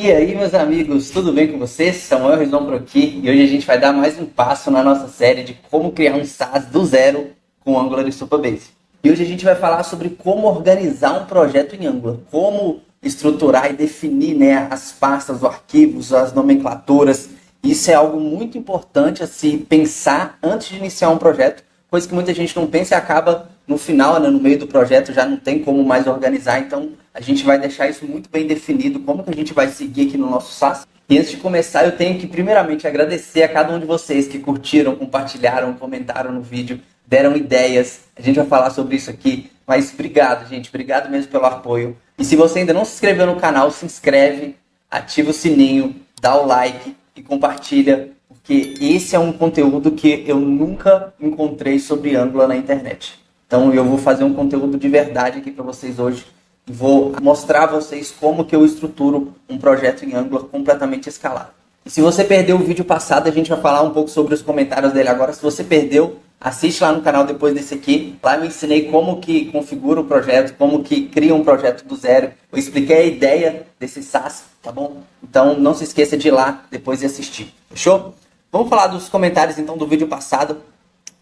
E aí, meus amigos, tudo bem com vocês? Samuel Rizon por aqui e hoje a gente vai dar mais um passo na nossa série de como criar um SaaS do zero com Angular e Supabase. E hoje a gente vai falar sobre como organizar um projeto em Angular, como estruturar e definir, né, as pastas, os arquivos, as nomenclaturas. Isso é algo muito importante a se pensar antes de iniciar um projeto, coisa que muita gente não pensa e acaba no final, né, no meio do projeto, já não tem como mais organizar. Então a gente vai deixar isso muito bem definido, como que a gente vai seguir aqui no nosso SaaS. E antes de começar, eu tenho que primeiramente agradecer a cada um de vocês que curtiram, compartilharam, comentaram no vídeo, deram ideias. A gente vai falar sobre isso aqui, mas obrigado, gente, obrigado mesmo pelo apoio. E se você ainda não se inscreveu no canal, se inscreve, ativa o sininho, dá o like e compartilha, porque esse é um conteúdo que eu nunca encontrei sobre Angular na internet. Então eu vou fazer um conteúdo de verdade aqui para vocês hoje. Vou mostrar a vocês como que eu estruturo um projeto em Angular completamente escalável. E se você perdeu o vídeo passado, a gente vai falar um pouco sobre os comentários dele agora. Se você perdeu, assiste lá no canal depois desse aqui. Lá eu ensinei como que configura o projeto, como que cria um projeto do zero. Eu expliquei a ideia desse SaaS, tá bom? Então não se esqueça de ir lá depois e assistir. Fechou? Vamos falar dos comentários então do vídeo passado.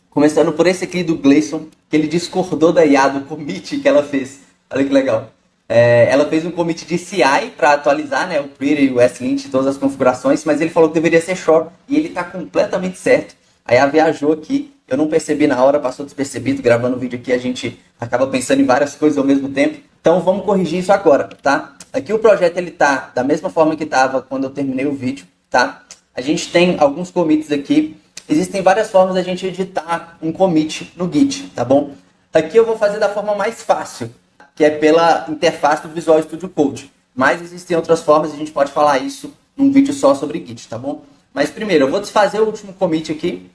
Começando por esse aqui do Gleison, que ele discordou da IA, do commit que ela fez. Olha que legal. Ela fez um commit de CI para atualizar, né, o Pretty, o SLint, todas as configurações, mas ele falou que deveria ser Shore e ele está completamente certo. A IA viajou aqui, eu não percebi na hora, passou despercebido. Gravando o vídeo aqui a gente acaba pensando em várias coisas ao mesmo tempo. Então vamos corrigir isso agora, tá? Aqui o projeto ele tá da mesma forma que estava quando eu terminei o vídeo, tá? A gente tem alguns commits aqui. Existem várias formas da gente editar um commit no Git, tá bom? Aqui eu vou fazer da forma mais fácil, que é pela interface do Visual Studio Code. Mas existem outras formas, a gente pode falar isso num vídeo só sobre Git, tá bom? Mas primeiro, eu vou desfazer o último commit aqui.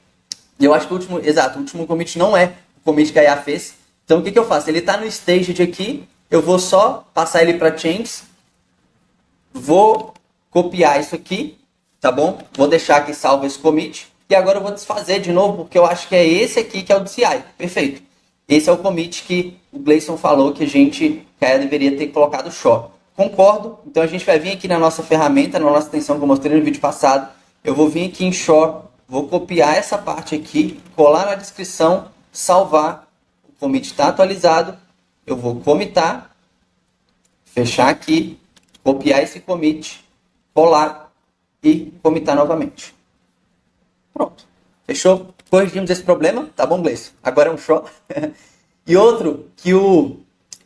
E eu acho que o último commit não é o commit que a IA fez. Então o que eu faço? Ele está no staged aqui, eu vou só passar ele para changes. Vou copiar isso aqui, tá bom? Vou deixar aqui salvo esse commit. E agora eu vou desfazer de novo, porque eu acho que é esse aqui que é o do CI. Perfeito. Esse é o commit que o Gleison falou que que deveria ter colocado Shore. Concordo. Então a gente vai vir aqui na nossa ferramenta, na nossa extensão que eu mostrei no vídeo passado. Eu vou vir aqui em Shore, vou copiar essa parte aqui, colar na descrição, salvar. O commit está atualizado. Eu vou commitar, fechar aqui, copiar esse commit, colar e commitar novamente. Pronto. Fechou? Corrigimos esse problema, tá bom, Gleison? Agora é um show. E outro que o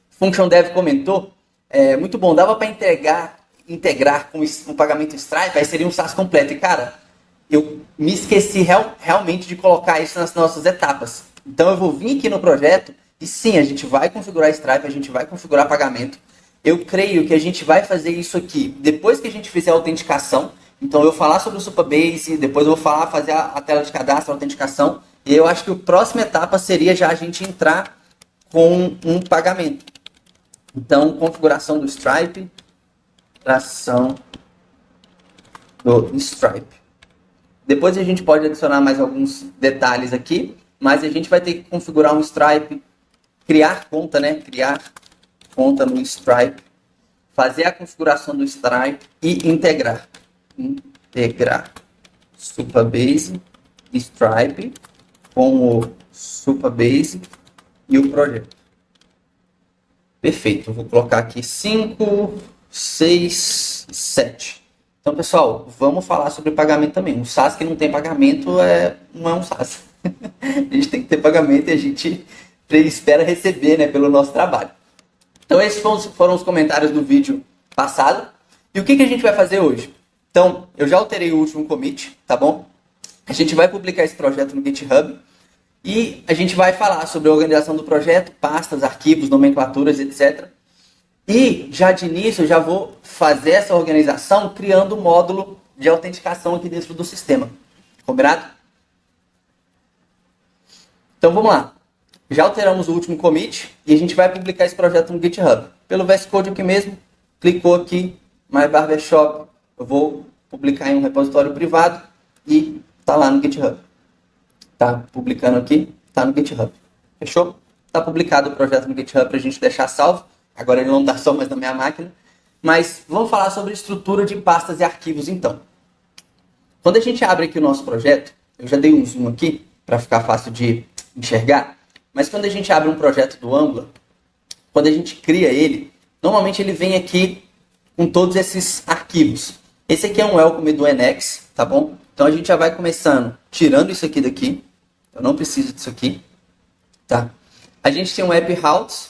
Function Dev comentou, muito bom, dava para integrar com o pagamento Stripe, aí seria um SaaS completo. E cara, eu me esqueci realmente de colocar isso nas nossas etapas. Então eu vou vir aqui no projeto e sim, a gente vai configurar Stripe, a gente vai configurar pagamento. Eu creio que a gente vai fazer isso aqui depois que a gente fizer a autenticação. Então eu vou falar sobre o Supabase, depois eu vou fazer a tela de cadastro, a autenticação. E eu acho que a próxima etapa seria já a gente entrar com um pagamento. Então, configuração do Stripe, tração do Stripe. Depois a gente pode adicionar mais alguns detalhes aqui, mas a gente vai ter que configurar um Stripe, criar conta, né? Criar conta no Stripe, fazer a configuração do Stripe e integrar Supabase, Stripe com o Supabase e o projeto. Perfeito, eu vou colocar aqui 5, 6, 7. Então, pessoal, vamos falar sobre pagamento também. Um SaaS que não tem pagamento não é um SaaS. A gente tem que ter pagamento e a gente espera receber, né, pelo nosso trabalho. Então, esses foram os comentários do vídeo passado. E o que a gente vai fazer hoje? Então, eu já alterei o último commit, tá bom? A gente vai publicar esse projeto no GitHub e a gente vai falar sobre a organização do projeto, pastas, arquivos, nomenclaturas, etc. E já de início, eu já vou fazer essa organização criando um módulo de autenticação aqui dentro do sistema. Combinado? Então, vamos lá. Já alteramos o último commit e a gente vai publicar esse projeto no GitHub. Pelo VS Code aqui mesmo, clicou aqui, My Barbershop. Eu vou publicar em um repositório privado e tá lá no GitHub. Tá publicando aqui, tá no GitHub. Fechou? Tá publicado o projeto no GitHub para a gente deixar salvo. Agora ele não tá só mais na minha máquina. Mas vamos falar sobre estrutura de pastas e arquivos então. Quando a gente abre aqui o nosso projeto, eu já dei um zoom aqui para ficar fácil de enxergar, mas quando a gente abre um projeto do Angular, quando a gente cria ele, normalmente ele vem aqui com todos esses arquivos. Esse aqui é um welcome do NX, tá bom? Então a gente já vai começando tirando isso aqui daqui. Eu não preciso disso aqui, tá? A gente tem um app routes,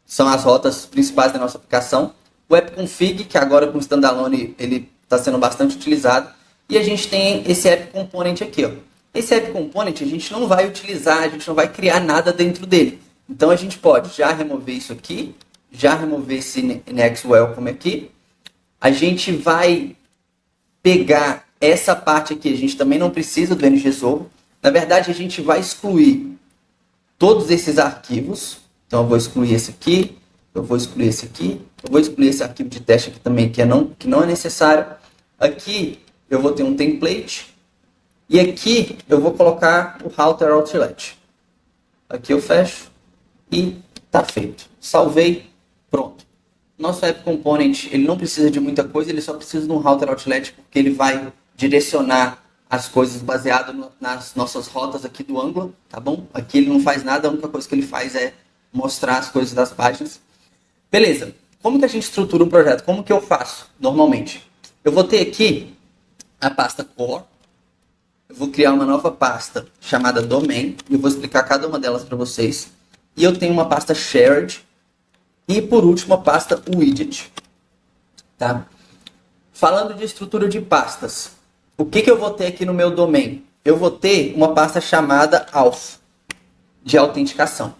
são as rotas principais da nossa aplicação. O app config, que agora com o standalone ele está sendo bastante utilizado. E a gente tem esse app component aqui, ó. Esse app component a gente não vai utilizar, a gente não vai criar nada dentro dele. Então a gente pode já remover isso aqui, já remover esse next welcome aqui. A gente vai pegar essa parte aqui, a gente também não precisa do ngSolve. Na verdade, a gente vai excluir todos esses arquivos. Então eu vou excluir esse aqui, eu vou excluir esse aqui, eu vou excluir esse arquivo de teste aqui também, que não é necessário. Aqui eu vou ter um template. E aqui eu vou colocar o router outlet. Aqui eu fecho e está feito. Salvei, pronto. Nosso app component ele não precisa de muita coisa, ele só precisa de um router outlet porque ele vai direcionar as coisas baseado nas nossas rotas aqui do Angular, tá bom? Aqui ele não faz nada, a única coisa que ele faz é mostrar as coisas das páginas. Beleza. Como que a gente estrutura um projeto? Como que eu faço normalmente? Eu vou ter aqui a pasta core. Eu vou criar uma nova pasta chamada domain. E eu vou explicar cada uma delas para vocês. E eu tenho uma pasta shared. E por último a pasta widget. Tá? Falando de estrutura de pastas. O que eu vou ter aqui no meu domain? Eu vou ter uma pasta chamada auth. De autenticação.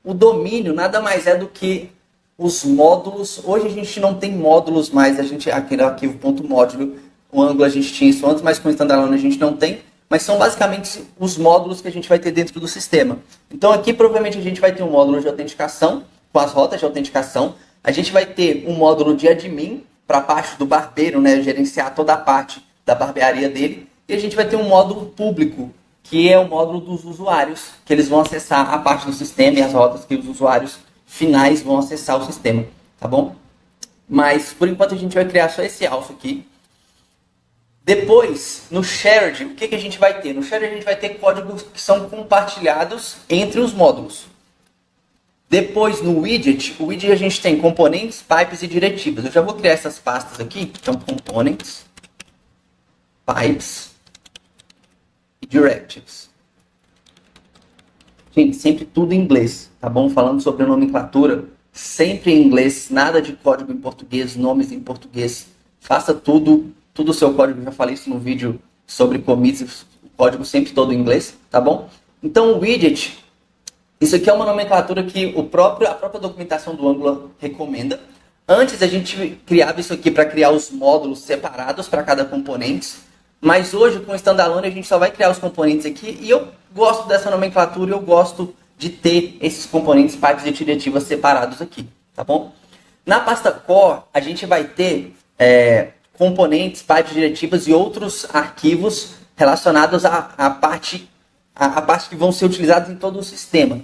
O domínio nada mais é do que os módulos. Hoje a gente não tem módulos mais. Aquele arquivo.módulo. O Angular a gente tinha isso antes, mas com o standalone a gente não tem. Mas são basicamente os módulos que a gente vai ter dentro do sistema. Então aqui provavelmente a gente vai ter um módulo de autenticação, com as rotas de autenticação. A gente vai ter um módulo de admin, para a parte do barbeiro, né, gerenciar toda a parte da barbearia dele. E a gente vai ter um módulo público, que é o módulo dos usuários, que eles vão acessar a parte do sistema e as rotas que os usuários finais vão acessar o sistema, tá bom? Mas por enquanto a gente vai criar só esse alpha aqui. Depois, no shared, o que a gente vai ter? No shared a gente vai ter códigos que são compartilhados entre os módulos. Depois, no widget, o widget a gente tem componentes, pipes e diretivas. Eu já vou criar essas pastas aqui. Então, components, pipes e directives. Gente, sempre tudo em inglês, tá bom? Falando sobre a nomenclatura, sempre em inglês, nada de código em português, nomes em português. Faça tudo o seu código, eu já falei isso no vídeo sobre commits, o código sempre todo em inglês, tá bom? Então o widget, isso aqui é uma nomenclatura que a própria documentação do Angular recomenda. Antes a gente criava isso aqui para criar os módulos separados para cada componente, mas hoje com o standalone a gente só vai criar os componentes aqui e eu gosto dessa nomenclatura e eu gosto de ter esses componentes, pipes e diretivas separados aqui, tá bom? Na pasta core a gente vai ter componentes, pipes, diretivas e outros arquivos relacionados à parte que vão ser utilizados em todo o sistema.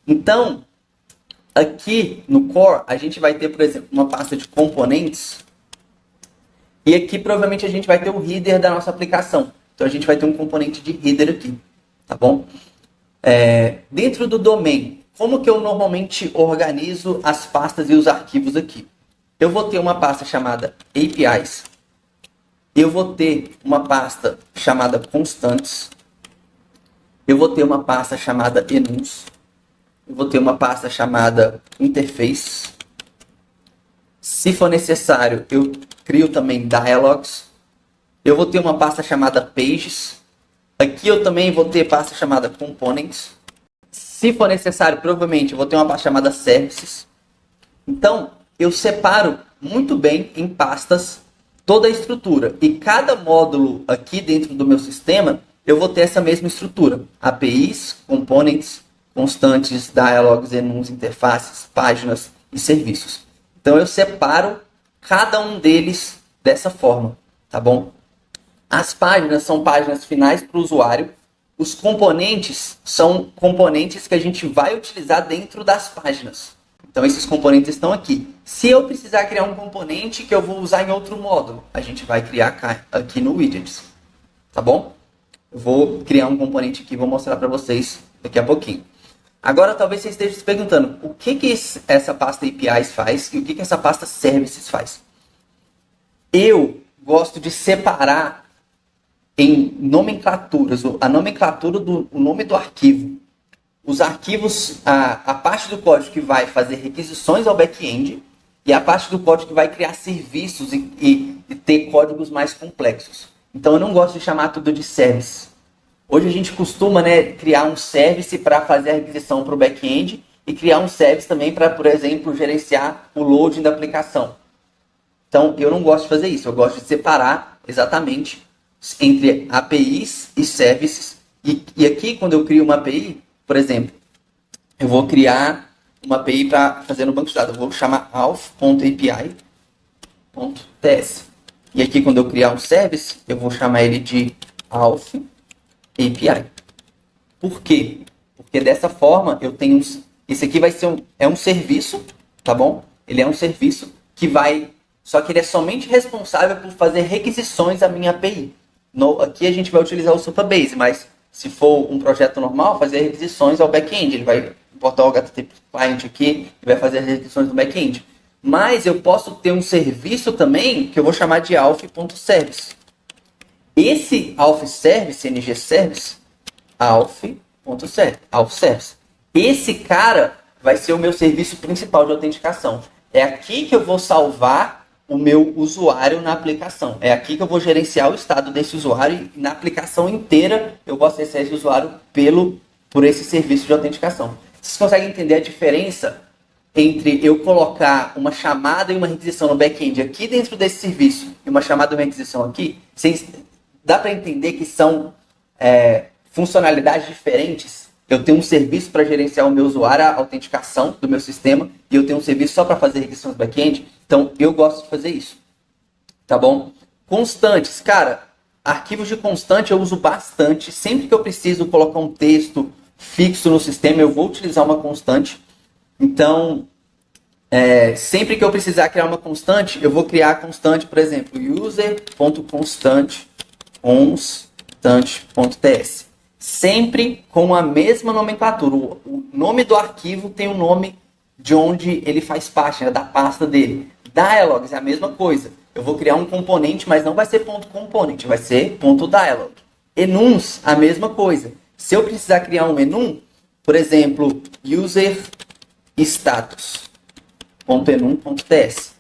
Então, aqui no core, a gente vai ter, por exemplo, uma pasta de componentes. E aqui, provavelmente, a gente vai ter o header da nossa aplicação. Então, a gente vai ter um componente de header aqui. Tá bom? Dentro do domain, como que eu normalmente organizo as pastas e os arquivos aqui? Eu vou ter uma pasta chamada APIs. Eu vou ter uma pasta chamada constantes. Eu vou ter uma pasta chamada enums. Eu vou ter uma pasta chamada interface. Se for necessário, eu crio também dialogs. Eu vou ter uma pasta chamada pages. Aqui eu também vou ter pasta chamada components. Se for necessário, provavelmente eu vou ter uma pasta chamada services. Então, eu separo muito bem em pastas toda a estrutura. E cada módulo aqui dentro do meu sistema, eu vou ter essa mesma estrutura. APIs, components, constantes, dialogs, enums, interfaces, páginas e serviços. Então eu separo cada um deles dessa forma, tá bom? As páginas são páginas finais para o usuário. Os componentes são componentes que a gente vai utilizar dentro das páginas. Então esses componentes estão aqui. Se eu precisar criar um componente que eu vou usar em outro módulo, a gente vai criar aqui no Widgets, tá bom? Eu vou criar um componente aqui e vou mostrar para vocês daqui a pouquinho. Agora, talvez você esteja se perguntando o que essa pasta APIs faz e o que essa pasta Services faz. Eu gosto de separar em nomenclaturas, a nomenclatura do nome do arquivo. Os arquivos, a parte do código que vai fazer requisições ao back-end e a parte do código que vai criar serviços e ter códigos mais complexos. Então eu não gosto de chamar tudo de service. Hoje a gente costuma, né, criar um service para fazer a requisição para o back-end e criar um service também para, por exemplo, gerenciar o loading da aplicação. Então eu não gosto de fazer isso. Eu gosto de separar exatamente entre APIs e services. E aqui, quando eu crio uma API, por exemplo, eu vou criar uma API para fazer no banco de dados. Eu vou chamar auth.api.ts. E aqui, quando eu criar um service, eu vou chamar ele de auth API. Por quê? Porque dessa forma eu tenho... Esse aqui vai ser um serviço, tá bom? Ele é um serviço que vai... Só que ele é somente responsável por fazer requisições à minha API. Aqui a gente vai utilizar o Supabase, mas se for um projeto normal, fazer requisições ao back-end. Ele vai importar o HTTP client aqui e vai fazer as requisições do back-end. Mas eu posso ter um serviço também que eu vou chamar de auth.service. Esse auth service, ng service, auth.service. Esse cara vai ser o meu serviço principal de autenticação. É aqui que eu vou salvar o meu usuário na aplicação. É aqui que eu vou gerenciar o estado desse usuário e na aplicação inteira eu vou acessar esse usuário por esse serviço de autenticação. Vocês conseguem entender a diferença entre eu colocar uma chamada e uma requisição no back-end aqui dentro desse serviço e uma chamada e uma requisição aqui? Dá para entender que são funcionalidades diferentes? Eu tenho um serviço para gerenciar o meu usuário, a autenticação do meu sistema, e eu tenho um serviço só para fazer requisições back-end. Então, eu gosto de fazer isso. Tá bom? Constantes. Cara, arquivos de constante eu uso bastante. Sempre que eu preciso colocar um texto fixo no sistema, eu vou utilizar uma constante. Então, sempre que eu precisar criar uma constante, eu vou criar a constante, por exemplo, user.constante.ts. Sempre com a mesma nomenclatura. O nome do arquivo tem o nome de onde ele faz parte, né, da pasta dele. Dialogs é a mesma coisa. Eu vou criar um componente, mas não vai ser .component, vai ser .dialog. Enums, a mesma coisa. Se eu precisar criar um enum, por exemplo, user status.enum.ts.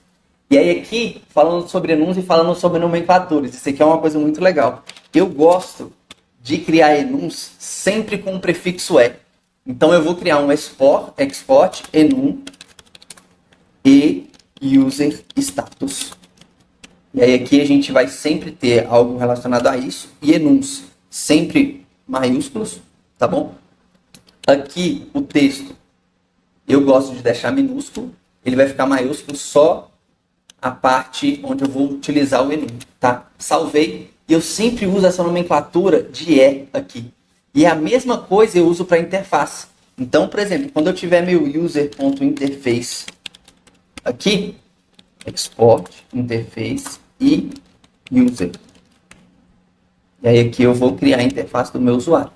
E aí aqui, falando sobre enums e falando sobre nomenclaturas. Isso aqui é uma coisa muito legal. Eu gosto de criar enums sempre com o prefixo e. Então eu vou criar um export enum e user status. E aí aqui a gente vai sempre ter algo relacionado a isso. E enums sempre maiúsculos, tá bom? Aqui o texto eu gosto de deixar minúsculo. Ele vai ficar maiúsculo só a parte onde eu vou utilizar o enum, tá? Salvei. E eu sempre uso essa nomenclatura de E aqui. E a mesma coisa eu uso para interface. Então, por exemplo, quando eu tiver meu user.interface aqui, export, interface e user. E aí aqui eu vou criar a interface do meu usuário.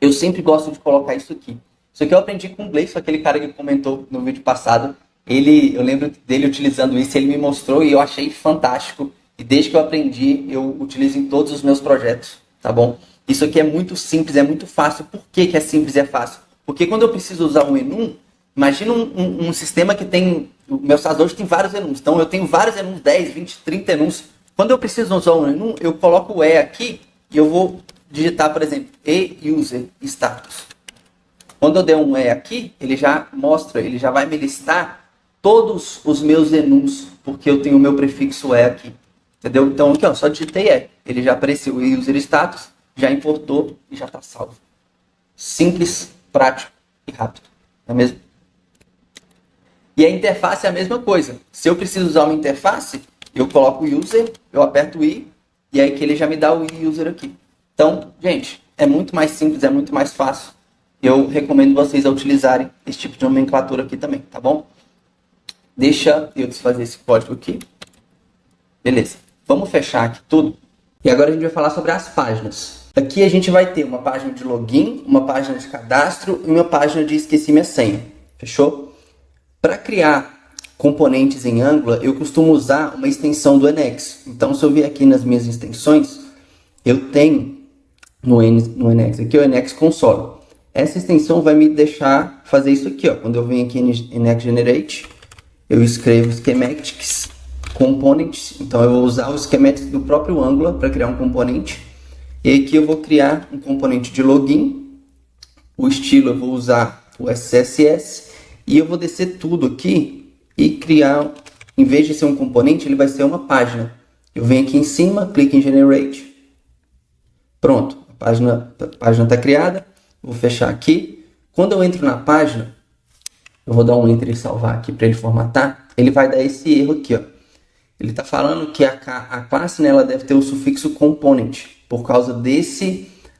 Eu sempre gosto de colocar isso aqui. Isso aqui eu aprendi com o Gleison, aquele cara que comentou no vídeo passado. Eu lembro dele utilizando isso, ele me mostrou e eu achei fantástico. E desde que eu aprendi, eu utilizo em todos os meus projetos, tá bom? Isso aqui é muito simples, é muito fácil. Por que é simples e é fácil? Porque quando eu preciso usar um enum, imagina um sistema que tem... O meu SAS hoje tem vários enums. Então eu tenho vários enums, 10, 20, 30 enums. Quando eu preciso usar um enum, eu coloco o E aqui e eu vou digitar, por exemplo, e-user status. Quando eu der um E aqui, ele já mostra, ele já vai me listar todos os meus enums, porque eu tenho o meu prefixo E aqui. Entendeu? Então aqui, ó, só digitei E. Ele já apareceu o user status, já importou e já está salvo. Simples, prático e rápido. Não é mesmo? E a interface é a mesma coisa. Se eu preciso usar uma interface, eu coloco o user, eu aperto o I, e aí que ele já me dá o user aqui. Então, gente, é muito mais simples, é muito mais fácil. Eu recomendo vocês a utilizarem esse tipo de nomenclatura aqui também, tá bom? Deixa eu desfazer esse código aqui. Beleza. Vamos fechar aqui tudo. E agora a gente vai falar sobre as páginas. Aqui a gente vai ter uma página de login, uma página de cadastro e uma página de esqueci minha senha. Fechou? Para criar componentes em Angular, eu costumo usar uma extensão do Emacs. Então, se eu vir aqui nas minhas extensões, eu tenho no Emacs aqui o Emacs Console. Essa extensão vai me deixar fazer isso aqui, ó. Quando eu venho aqui em Emacs Generate, eu escrevo schematics components. Então eu vou usar os schematics do próprio Angular para criar um componente. E aqui eu vou criar um componente de login. O estilo eu vou usar o SCSS. E eu vou descer tudo aqui e criar, em vez de ser um componente, ele vai ser uma página. Eu venho aqui em cima, clico em Generate. Pronto, a página está criada. Vou fechar aqui. Quando eu entro na página, eu vou dar um Enter e salvar aqui para ele formatar. Ele vai dar esse erro aqui, ó. Ele está falando que a classe, né, ela deve ter o sufixo component, por causa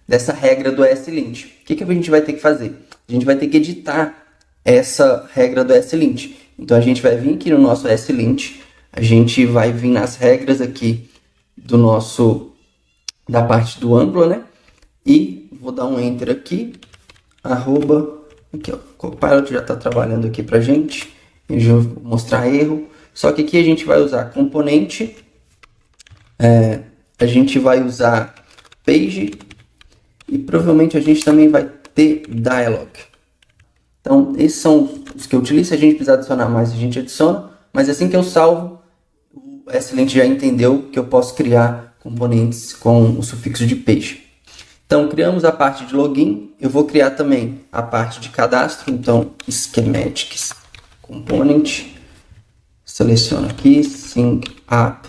dessa regra do ESLint. O que a gente vai ter que fazer? A gente vai ter que editar essa regra do ESLint. Então a gente vai vir aqui no nosso ESLint, a gente vai vir nas regras aqui da parte do Angular, né? E vou dar um Enter aqui, aqui, ó, Copilot já está trabalhando aqui pra gente. Eu já vou mostrar erro. Só que aqui a gente vai usar componente, a gente vai usar page e provavelmente a gente também vai ter dialog. Então esses são os que eu utilizo. Se a gente precisar adicionar mais, a gente adiciona. Mas assim que eu salvo, o ESLint já entendeu que eu posso criar componentes com o sufixo de page. Então criamos a parte de login. Eu vou criar também a parte de cadastro. Então schematics component. Seleciono aqui, Sync Up,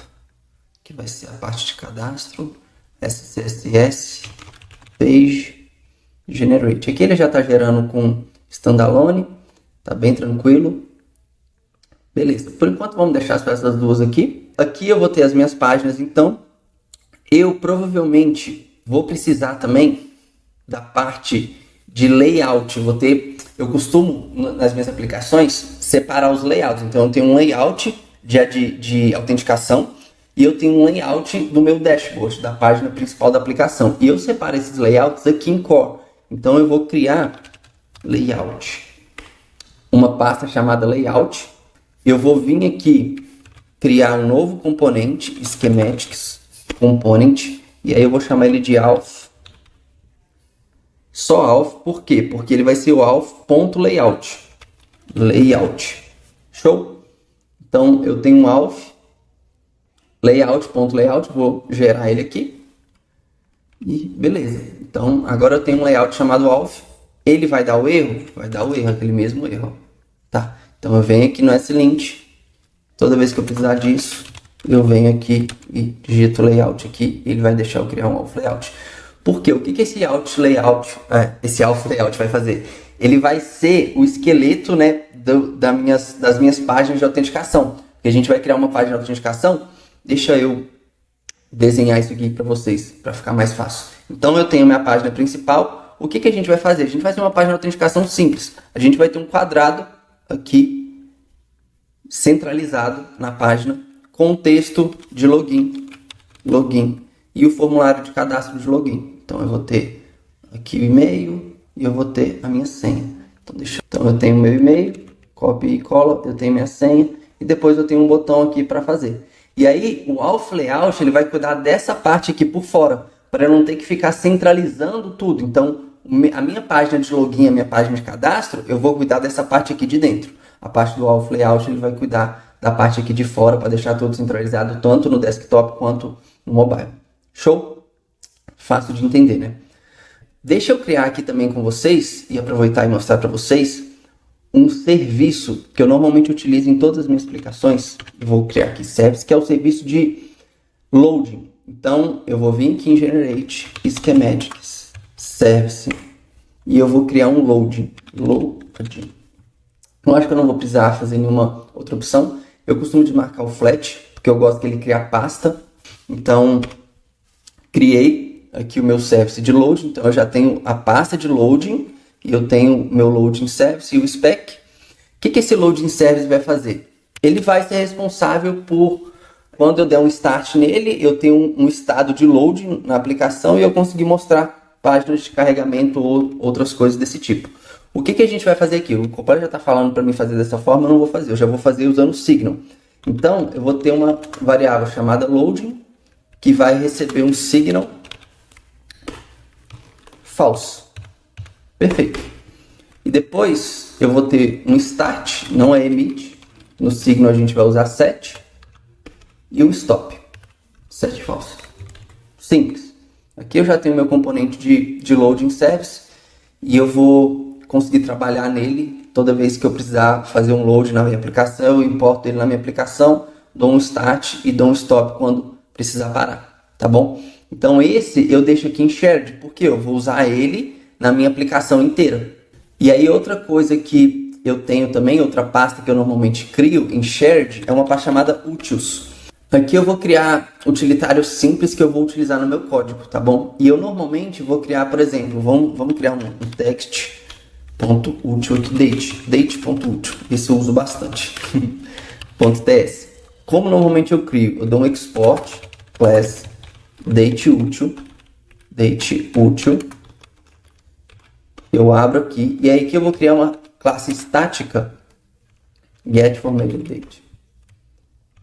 que vai ser a parte de cadastro, SCSS, Page, Generate. Aqui ele já está gerando com standalone, tá bem tranquilo. Beleza, por enquanto vamos deixar só essas duas aqui. Aqui eu vou ter as minhas páginas, então eu provavelmente vou precisar também da parte de layout. Eu costumo, nas minhas aplicações, separar os layouts. Então eu tenho um layout de autenticação e eu tenho um layout do meu dashboard, da página principal da aplicação. E eu separo esses layouts aqui em Core. Então eu vou criar layout, uma pasta chamada layout. Eu vou vir aqui criar um novo componente, schematics component, e aí eu vou chamar ele de auth. Só auth, por quê? Porque ele vai ser o auth.layout. Layout. Show? Então eu tenho um auth layout.layout, vou gerar ele aqui. E beleza. Então agora eu tenho um layout chamado auth. Ele vai dar o erro? Vai dar o erro, aquele mesmo erro. Tá? Então eu venho aqui no ESLint. Toda vez que eu precisar disso, eu venho aqui e digito layout aqui. Ele vai deixar eu criar um auth layout. Por quê? O que esse auth layout vai fazer? Ele vai ser o esqueleto, né, das minhas páginas de autenticação. Porque a gente vai criar uma página de autenticação. Deixa eu desenhar isso aqui para vocês, para ficar mais fácil. Então eu tenho minha página principal. O que a gente vai fazer? A gente vai fazer uma página de autenticação simples. A gente vai ter um quadrado aqui centralizado na página com o texto de login e o formulário de cadastro de login. Então eu vou ter aqui o e-mail e eu vou ter a minha senha. Então eu tenho meu e-mail, copia e cola, eu tenho minha senha e depois eu tenho um botão aqui para fazer. E aí o auth layout ele vai cuidar dessa parte aqui por fora, para eu não ter que ficar centralizando tudo. Então a minha página de login, a minha página de cadastro, eu vou cuidar dessa parte aqui de dentro. A parte do auth layout ele vai cuidar da parte aqui de fora para deixar tudo centralizado tanto no desktop quanto no mobile. Show? Fácil de entender, né? Deixa eu criar aqui também com vocês e aproveitar e mostrar para vocês um serviço que eu normalmente utilizo em todas as minhas explicações. Eu vou criar aqui service, que é o serviço de loading. Então eu vou vir aqui em Generate, Schematics, Service e eu vou criar um loading. Eu acho que eu não vou precisar fazer nenhuma outra opção. Eu costumo desmarcar o flat, porque eu gosto que ele crie pasta. Então criei aqui o meu service de loading, então eu já tenho a pasta de loading e eu tenho o meu loading service e o spec. O que esse loading service vai fazer? ele vai ser responsável por, quando eu der um start nele, eu tenho um estado de loading na aplicação e eu conseguir mostrar páginas de carregamento ou outras coisas desse tipo. O que a gente vai fazer aqui? O Copilot já está falando para mim fazer dessa forma, eu não vou fazer, eu já vou fazer usando o Signal. Então, eu vou ter uma variável chamada loading, que vai receber um signal false. Perfeito. E depois eu vou ter um start, não é emit. No signal a gente vai usar set. E o stop. Set false. Simples. Aqui eu já tenho meu componente de loading service. E eu vou conseguir trabalhar nele toda vez que eu precisar fazer um load na minha aplicação. Eu importo ele na minha aplicação, dou um start e dou um stop quando precisar parar. Tá bom? Então esse eu deixo aqui em shared, porque eu vou usar ele na minha aplicação inteira. E aí outra coisa que eu tenho também, outra pasta que eu normalmente crio em shared, é uma pasta chamada utils. Aqui eu vou criar utilitários simples que eu vou utilizar no meu código, tá bom? E eu normalmente vou criar, por exemplo, vamos criar um text.util aqui, date.util. Esse eu uso bastante. .ts. Como normalmente eu crio? Eu dou um export class dateUtil. Eu abro aqui e aí que eu vou criar uma classe estática getFormatedDate.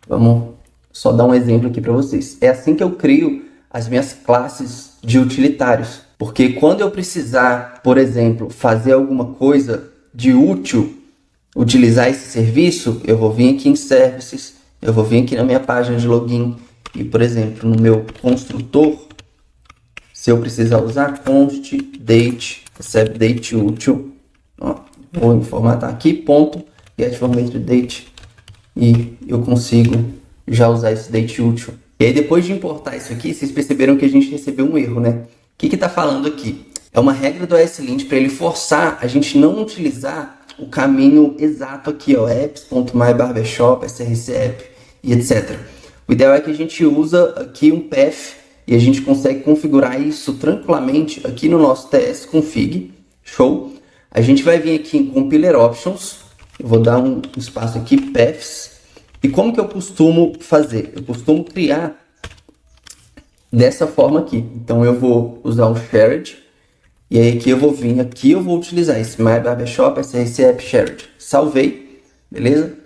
Vamos só dar um exemplo aqui para vocês. É assim que eu crio as minhas classes de utilitários. Porque quando eu precisar, por exemplo, fazer alguma coisa de útil, utilizar esse serviço, eu vou vir aqui em Services, eu vou vir aqui na minha página de login e, por exemplo, no meu construtor, se eu precisar usar const date, recebe date útil, ó, vou formatar aqui, ponto, getFormatedDate, e eu consigo já usar esse date útil. E aí depois de importar isso aqui, vocês perceberam que a gente recebeu um erro, né? O que está falando aqui? É uma regra do ESLint para ele forçar a gente não utilizar o caminho exato aqui, ó, apps.mybarbershop, srcapp e etc. O ideal é que a gente usa aqui um path e a gente consegue configurar isso tranquilamente aqui no nosso tsconfig. Show? A gente vai vir aqui em compiler options. Eu vou dar um espaço aqui, paths. E como que eu costumo fazer? Eu costumo criar dessa forma aqui. Então eu vou usar o shared. E aí aqui eu vou vir, aqui eu vou utilizar esse mybarbershop, srcapp shared. Salvei, beleza?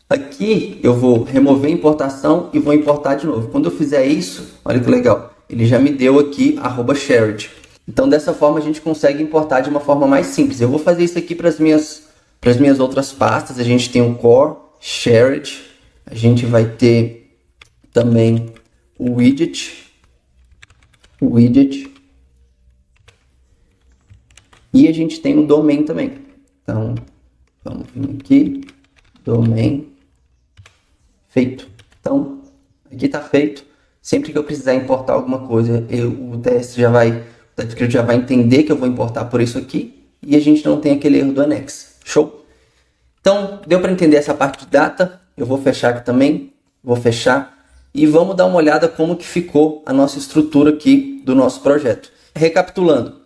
Aqui eu vou remover a importação e vou importar de novo. Quando eu fizer isso, olha que legal, ele já me deu aqui @shared. Então dessa forma a gente consegue importar de uma forma mais simples. Eu vou fazer isso aqui para as minhas outras pastas. A gente tem o core, shared, a gente vai ter também o widget, e a gente tem o domain também. Então vamos vir aqui, domain. Feito. Então, aqui está feito. Sempre que eu precisar importar alguma coisa, o TypeScript já vai entender que eu vou importar por isso aqui e a gente não tem aquele erro do annex. Show? Então, deu para entender essa parte de data. Eu vou fechar aqui também. Vou fechar. E vamos dar uma olhada como que ficou a nossa estrutura aqui do nosso projeto. Recapitulando,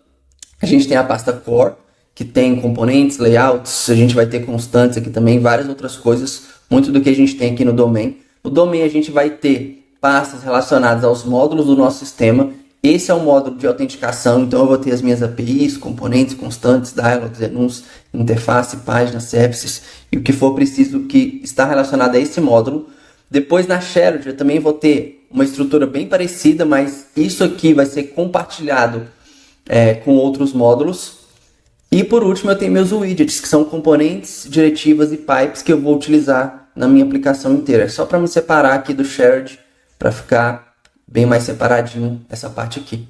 a gente tem a pasta core, que tem componentes, layouts, a gente vai ter constantes aqui também, várias outras coisas, muito do que a gente tem aqui no domain. No domain a gente vai ter pastas relacionadas aos módulos do nosso sistema. Esse é o módulo de autenticação, então eu vou ter as minhas APIs, componentes, constantes, dialogs, enums, interface, páginas, services e o que for preciso que está relacionado a esse módulo. Depois na shared eu também vou ter uma estrutura bem parecida, mas isso aqui vai ser compartilhado com outros módulos. E por último eu tenho meus widgets, que são componentes, diretivas e pipes que eu vou utilizar na minha aplicação inteira. É só para me separar aqui do shared, para ficar bem mais separadinho essa parte aqui.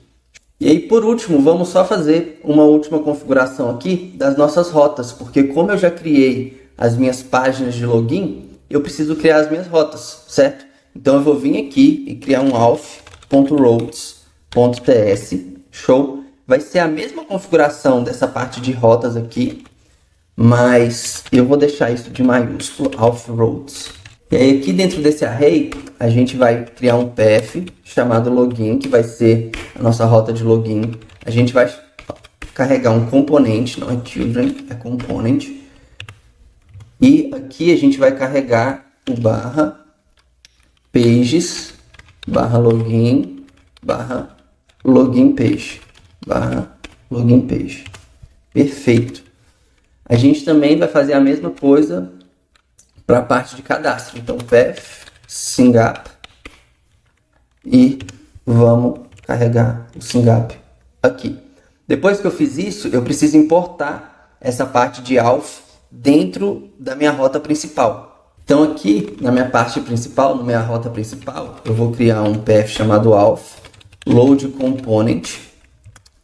E aí por último, vamos só fazer uma última configuração aqui das nossas rotas, porque como eu já criei as minhas páginas de login, eu preciso criar as minhas rotas, certo? Então eu vou vir aqui e criar um auth.routes.ts, show? Vai ser a mesma configuração dessa parte de rotas aqui, mas eu vou deixar isso de maiúsculo, auth_routes. E aí aqui dentro desse array, a gente vai criar um path chamado login, que vai ser a nossa rota de login. A gente vai carregar um componente, não é children, é component. E aqui a gente vai carregar barra pages barra login barra login page barra login page. Perfeito. A gente também vai fazer a mesma coisa para a parte de cadastro. Então, path SYNGAP e vamos carregar o SYNGAP aqui. Depois que eu fiz isso, eu preciso importar essa parte de auth dentro da minha rota principal. Então aqui na minha parte principal, na minha rota principal, eu vou criar um path chamado auth load component.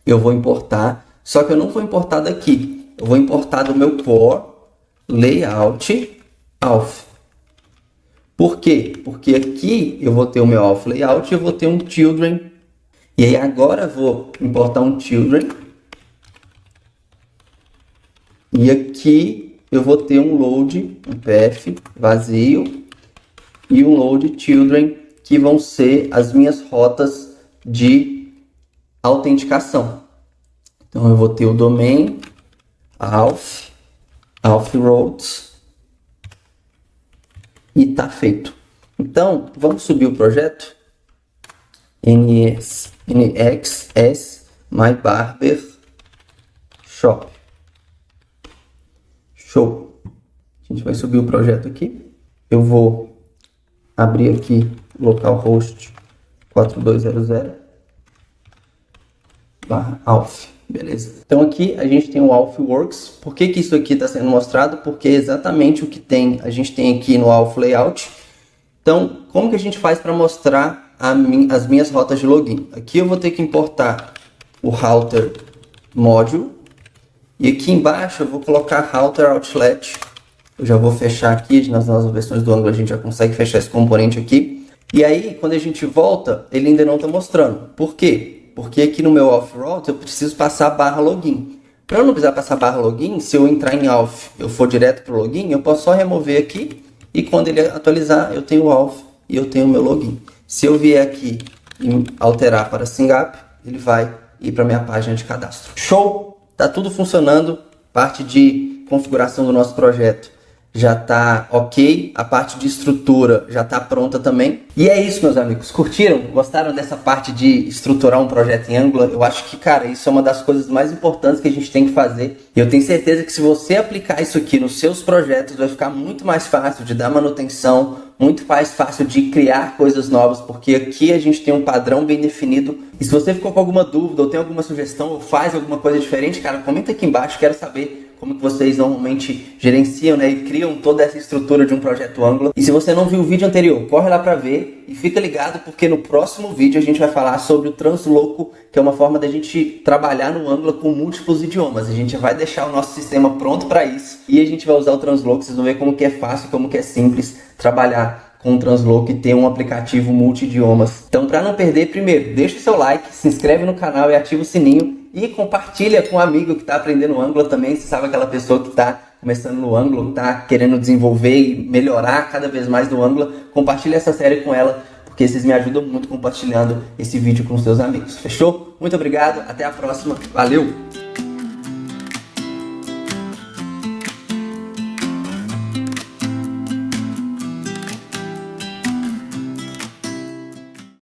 Eu vou importar, só que eu não vou importar daqui. Eu vou importar do meu core layout auth. Por quê? Porque aqui eu vou ter o meu auth layout e eu vou ter um children. E aí agora eu vou importar um children. E aqui eu vou ter um load, um path vazio e um load children, que vão ser as minhas rotas de autenticação. Então eu vou ter o domain auth routes e tá feito. Então vamos subir o projeto. NXS My Barber Shop. Show. A gente vai subir o projeto aqui. Eu vou abrir aqui localhost 4200 auth. Beleza. Então aqui a gente tem o authworks. Por que isso aqui está sendo mostrado? Porque é exatamente o que a gente tem aqui no auth layout. Então, como que a gente faz para mostrar as minhas rotas de login? Aqui eu vou ter que importar o router module. E aqui embaixo eu vou colocar router outlet. Eu já vou fechar aqui, nas novas versões do Angular a gente já consegue fechar esse componente aqui. E aí, quando a gente volta, ele ainda não está mostrando. Por quê? Porque aqui no meu auth route eu preciso passar barra login. Para eu não precisar passar barra login, se eu entrar em auth, eu for direto para o login, eu posso só remover aqui. E quando ele atualizar, eu tenho o auth e eu tenho o meu login. Se eu vier aqui e alterar para SYNGAP, ele vai ir para a minha página de cadastro. Show! Tá tudo funcionando. Parte de configuração do nosso projeto já tá ok. A parte de estrutura já tá pronta também. E é isso, meus amigos. Curtiram? Gostaram dessa parte de estruturar um projeto em Angular? Eu acho que, cara, isso é uma das coisas mais importantes que a gente tem que fazer. E eu tenho certeza que se você aplicar isso aqui nos seus projetos, vai ficar muito mais fácil de dar manutenção, muito mais fácil de criar coisas novas, porque aqui a gente tem um padrão bem definido. E se você ficou com alguma dúvida, ou tem alguma sugestão, ou faz alguma coisa diferente, cara, comenta aqui embaixo, quero saber como que vocês normalmente gerenciam, né, e criam toda essa estrutura de um projeto Angular. E se você não viu o vídeo anterior, corre lá para ver e fica ligado, porque no próximo vídeo a gente vai falar sobre o Transloco, que é uma forma da gente trabalhar no Angular com múltiplos idiomas. A gente vai deixar o nosso sistema pronto para isso e a gente vai usar o Transloco. Vocês vão ver como que é fácil, como que é simples trabalhar com o Transloco e ter um aplicativo multi-idiomas. Então, para não perder, primeiro, deixa o seu like, se inscreve no canal e ativa o sininho e compartilha com um amigo que está aprendendo Angular também. Você sabe, aquela pessoa que está começando no Angular, que está querendo desenvolver e melhorar cada vez mais no Angular. Compartilha essa série com ela, porque vocês me ajudam muito compartilhando esse vídeo com seus amigos. Fechou? Muito obrigado, até a próxima. Valeu!